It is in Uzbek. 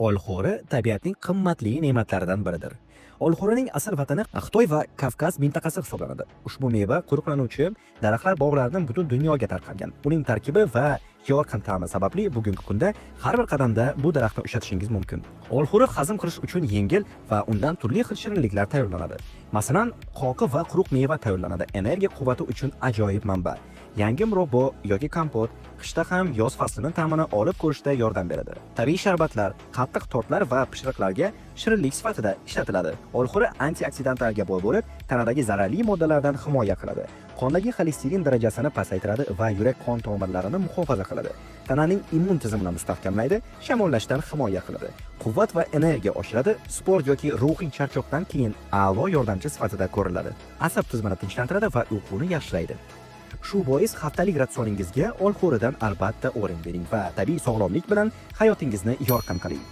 Olxo'ri tabiatning qimmatli ne'matlaridan biridir. Olxo'rining asl vatani Xitoy va Kavkaz mintaqasi hisoblanadi. Ushbu meva quruqlanuvchi daraxtlar bog'laridan butun dunyoga tarqalgan. Uning tarkibi va yorqin ta'mi sababli bugungi kunda har bir qadamda bu daraxtni uchratishingiz mumkin. Olxo'ri hazm qilish uchun yengil va undan turli xil shirinliklar tayyorlanadi. Masalan, qoqi va quruq meva tayyorlanadi. Energiya quvvati uchun ajoyib manba. Yangi murabbo yoki kompot qishda ham yoz faslini ta'mini olib ko'rishda yordam beradi. Tabiiy sharbatlar, qattiq tortlar va pishiriqlarga shirinlik sifatida ishlatiladi. Olxo'ri antioksidantlarga boy bo'lib, tanadagi zararli moddalardan himoya qiladi. Qondagi xolesterin darajasini pasaytiradi va yurak qon tomirlarini muhofaza qiladi. Tananing immun tizimini mustahkamlaydi, shamollashdan himoya qiladi. Quvvat va energiya oshiradi, sport yoki ruhiy charchoqdan keyin a'lo yordamchi sifatida ko'riladi. Asab tizimini tinchlantiradi va uyquni yaxshilaydi. Shu bois haftalik ratsioningizga olxo'ridan albatta o'rin bering va tabiiy sog'lomlik bilan hayotingizni yorqin qiling.